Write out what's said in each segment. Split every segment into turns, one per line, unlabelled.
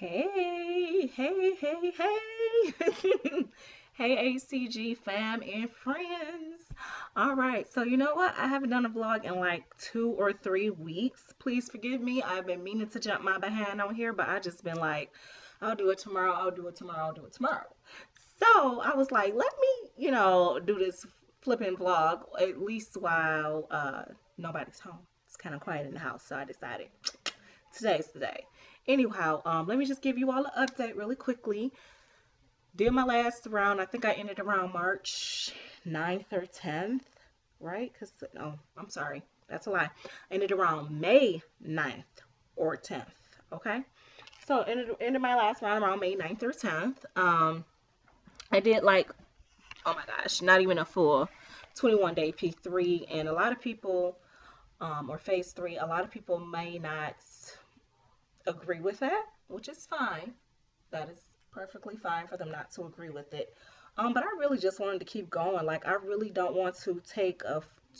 Hey, hey, hey, hey. Hey, ACG fam and friends. All right, so you know what? I haven't done a vlog in like 2 or 3 weeks. Please forgive me. I've been meaning to jump my behind on here, but I just been like, I'll do it tomorrow, I'll do it tomorrow, I'll do it tomorrow. So I was like, let me, do this flipping vlog at least while nobody's home. It's kind of quiet in the house, so I decided today's the day. Anyhow, let me just give you all an update really quickly. Did my last round. I think I ended around March 9th or 10th, right? Because, oh, I'm sorry. That's a lie. I ended around May 9th or 10th, okay? So, ended my last round around May 9th or 10th. I did like, oh my gosh, not even a full 21-day P3. And a lot of people, or phase three, a lot of people may not agree with that, which is fine. That is perfectly fine for them not to agree with it. But I really just wanted to keep going. Like, I really don't want to take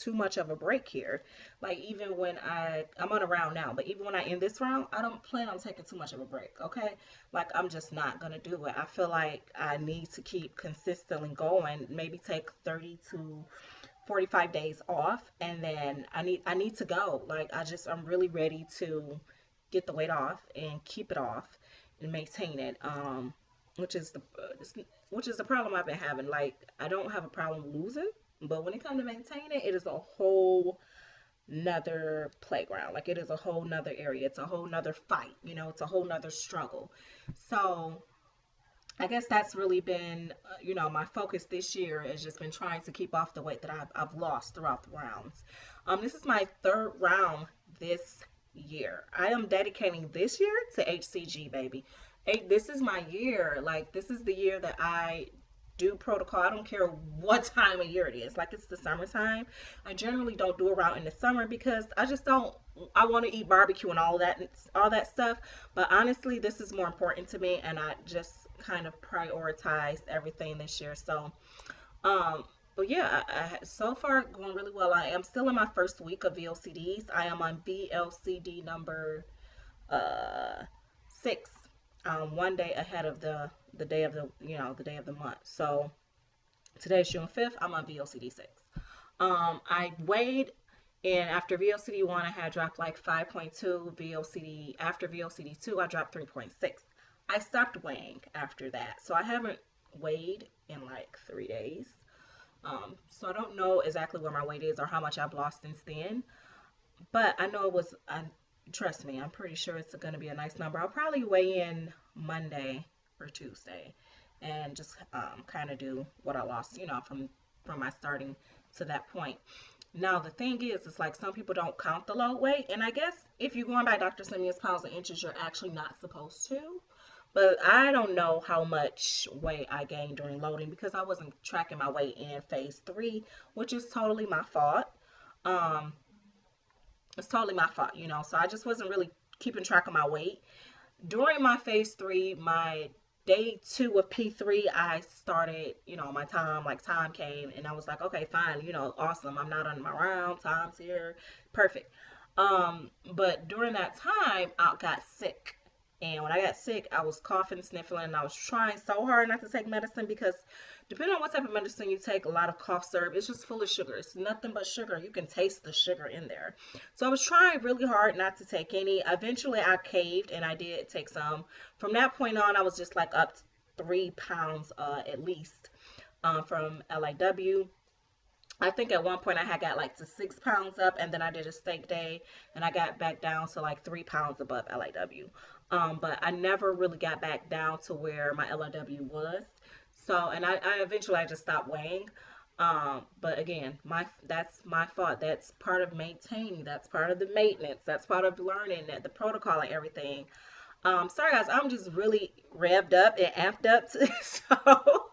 too much of a break here. Like, even when I'm on a round now, but even when I end this round, I don't plan on taking too much of a break, okay? Like, I'm just not gonna do it. I feel like I need to keep consistently going, maybe take 30 to 45 days off, and then I need to go. Like, I'm really ready to get the weight off and keep it off and maintain it. Which is the problem I've been having. Like, I don't have a problem losing, but when it comes to maintaining it, it is a whole nother playground. Like, it is a whole nother area. It's a whole nother fight. It's a whole nother struggle. So I guess that's really been, my focus this year has just been trying to keep off the weight that I've lost throughout the rounds. This is my third round this year. I am dedicating this year to HCG, baby. Hey, this is my year. Like, this is the year that I do protocol. I don't care what time of year it is. Like, it's the summertime. I generally don't do a route in the summer because I just don't. I want to eat barbecue and all that stuff. But honestly, this is more important to me, and I just kind of prioritized everything this year. So, um, but yeah, so far going really well. I am still in my first week of VLCDs. I am on VLCD number uh 6, one day ahead of the day of the day of the month. So today's June 5th. I'm on VLCD 6. I weighed, and after VLCD 1 I had dropped like 5.2. After VLCD 2 I dropped 3.6. I stopped weighing after that, so I haven't weighed in like 3 days. So I don't know exactly where my weight is or how much I've lost since then, but I know trust me, I'm pretty sure it's going to be a nice number. I'll probably weigh in Monday or Tuesday and just kind of do what I lost, from my starting to that point. Now, the thing is, it's like some people don't count the load weight, and I guess if you're going by Dr. Simeon's pounds and inches, you're actually not supposed to. But I don't know how much weight I gained during loading because I wasn't tracking my weight in phase three, which is totally my fault. Um, it's totally my fault. So I just wasn't really keeping track of my weight. During my phase three, my day two of P3, I started, my time came, and I was like, okay, fine, awesome. I'm not on my round, time's here, perfect. But during that time, I got sick. And when I got sick, I was coughing, sniffling, and I was trying so hard not to take medicine because depending on what type of medicine you take, a lot of cough syrup, it's just full of sugar. It's nothing but sugar. You can taste the sugar in there. So I was trying really hard not to take any. Eventually, I caved and I did take some. From that point on, I was just like up 3 pounds at least from LIW. I think at one point I had got like to 6 pounds up, and then I did a steak day, and I got back down to like 3 pounds above LIW. But I never really got back down to where my LIW was. So, and I eventually I just stopped weighing. But again, that's my fault. That's part of maintaining. That's part of the maintenance. That's part of learning the protocol and everything. Sorry guys, I'm just really revved up and amped up. So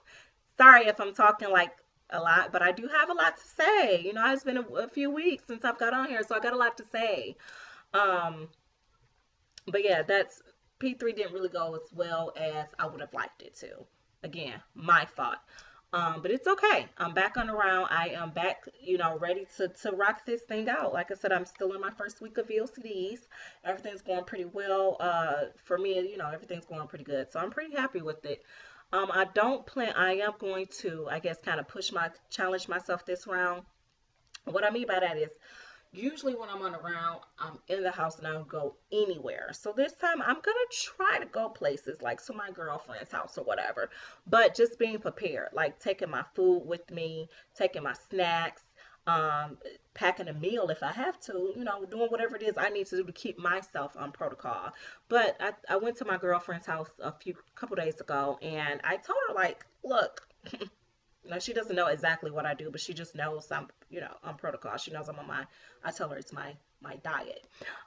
sorry if I'm talking like a lot, but I do have a lot to say. It's been a few weeks since I've got on here, so I got a lot to say. Um, but yeah, that's P3 didn't really go as well as I would have liked it to. Again, my fault. But it's okay. I'm back on the round. I am back, ready to rock this thing out. Like I said, I'm still in my first week of VLCDs. Everything's going pretty well. For me, everything's going pretty good. So I'm pretty happy with it. I am going to, I guess, kind of challenge myself this round. What I mean by that is usually when I'm on a round, I'm in the house and I don't go anywhere. So this time I'm gonna try to go places like to my girlfriend's house or whatever. But just being prepared, like taking my food with me, taking my snacks, packing a meal if I have to, doing whatever it is I need to do to keep myself on protocol. But I went to my girlfriend's house a couple days ago and I told her like, look, now she doesn't know exactly what I do, but she just knows I'm, on protocol. She knows I'm on I tell her it's my diet.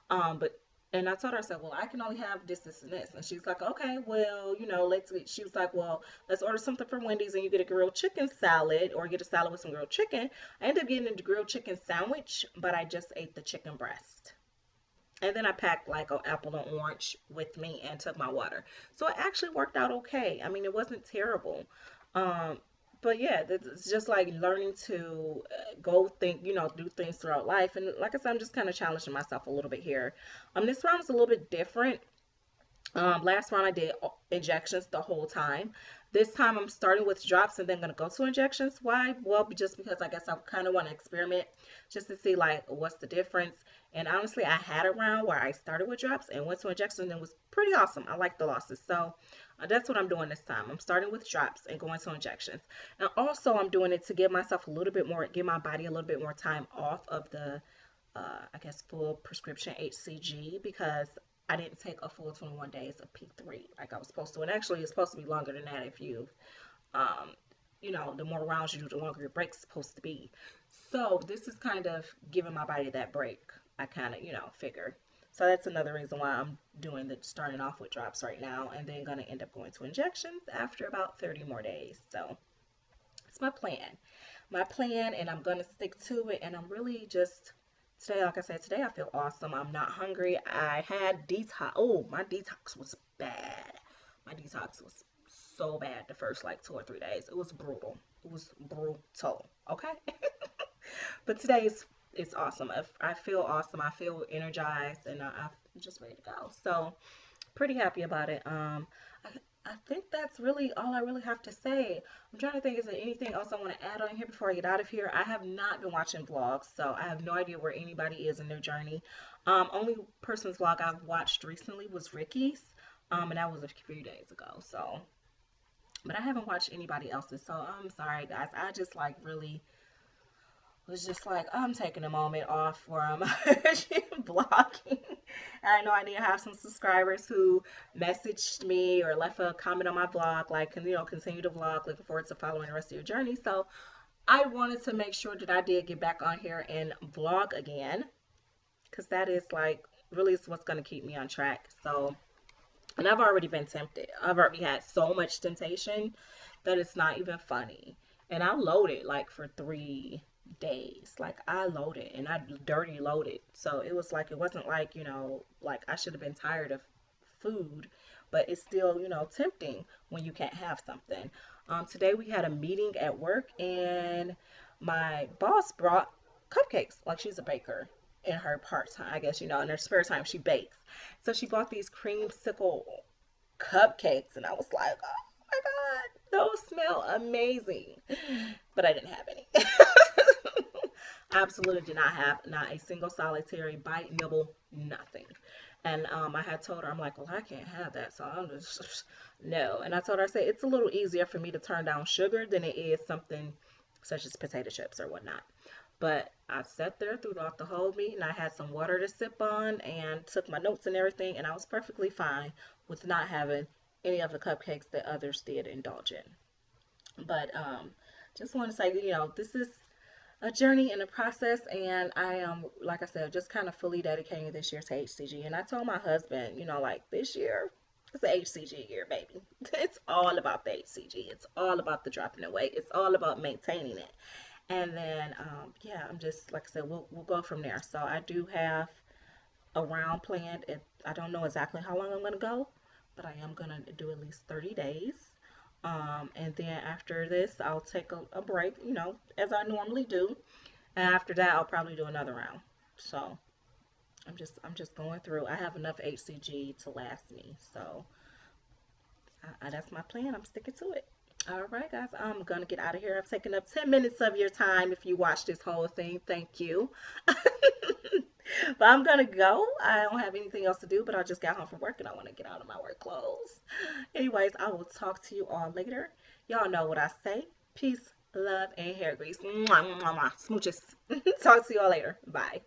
But and I told her, I said, well, I can only have this, and this. And she's like, okay, well, she was like, well, let's order something from Wendy's and you get a grilled chicken salad or get a salad with some grilled chicken. I ended up getting a grilled chicken sandwich, but I just ate the chicken breast. And then I packed like an apple and orange with me and took my water. So it actually worked out okay. I mean, it wasn't terrible. Um, but yeah, it's just like learning to go think, do things throughout life. And like I said, I'm just kind of challenging myself a little bit here. This round is a little bit different. Last round I did injections the whole time. This time I'm starting with drops and then going to go to injections. Why? Well, just because I guess I kind of want to experiment just to see like what's the difference. And honestly, I had a round where I started with drops and went to injections and it was pretty awesome. I like the losses. So that's what I'm doing this time. I'm starting with drops and going to injections. And also I'm doing it to give myself a little bit more, give my body a little bit more time off of the I guess full prescription HCG because I didn't take a full 21 days of P3 like I was supposed to. And actually, it's supposed to be longer than that if um, the more rounds you do, the longer your break's supposed to be. So this is kind of giving my body that break. I kind of, figure. So that's another reason why I'm doing starting off with drops right now and then going to end up going to injections after about 30 more days. So it's my plan. My plan, and I'm going to stick to it. And I'm really just today, like I said, today I feel awesome. I'm not hungry. I had detox. Oh, my detox was bad. My detox was so bad the first like 2 or 3 days. It was brutal. It was brutal. Okay. But today's it's awesome. I feel awesome. I feel energized, and I'm just ready to go. So pretty happy about it. I think that's really all I really have to say. I'm trying to think, is there anything else I want to add on here before I get out of here? I have not been watching vlogs, so I have no idea where anybody is in their journey. Only person's vlog I've watched recently was Ricky's, and that was a few days ago. So, but I haven't watched anybody else's. So I'm sorry, guys. I just like really was just like, I'm taking a moment off from blogging. I know I did have some subscribers who messaged me or left a comment on my vlog, like, continue to vlog, looking forward to following the rest of your journey. So I wanted to make sure that I did get back on here and vlog again, because that is like, really is what's going to keep me on track. So, and I've already been tempted. I've already had so much temptation that it's not even funny. And I loaded like for 3 days. Like I loaded and I dirty loaded. So it was like, it wasn't like, like I should have been tired of food, but it's still, tempting when you can't have something. Today we had a meeting at work and my boss brought cupcakes. Like she's a baker in her part time, I guess, in her spare time she bakes. So she bought these creamsicle cupcakes and I was like, oh my God, those smell amazing. But I didn't have any. I absolutely did not have not a single solitary bite, nibble, nothing. And I had told her, I'm like, well, I can't have that. So I'm just, no. And I told her, I said, it's a little easier for me to turn down sugar than it is something such as potato chips or whatnot. But I sat there throughout the whole meeting. I had some water to sip on and took my notes and everything. And I was perfectly fine with not having any of the cupcakes that others did indulge in. But just want to say, this is a journey and a process, and I am, like I said, just kind of fully dedicating this year to HCG. And I told my husband, like this year, it's the HCG year, baby. It's all about the HCG. It's all about the dropping the weight. It's all about maintaining it. And then, yeah, I'm just, like I said, we'll go from there. So I do have a round planned. I don't know exactly how long I'm going to go, but I am going to do at least 30 days. And then after this, I'll take a break, you know, as I normally do. And after that, I'll probably do another round. So I'm just going through. I have enough HCG to last me. So that's my plan. I'm sticking to it. All right, guys, I'm gonna get out of here. I've taken up 10 minutes of your time. If you watch this whole thing, thank you. But I'm gonna go. I don't have anything else to do, but I just got home from work and I want to get out of my work clothes. Anyways, I will talk to you all later. Y'all know what I say. Peace, love, and hair grease. Mwah, mwah, mwah. Smooches. Talk to you all later. Bye.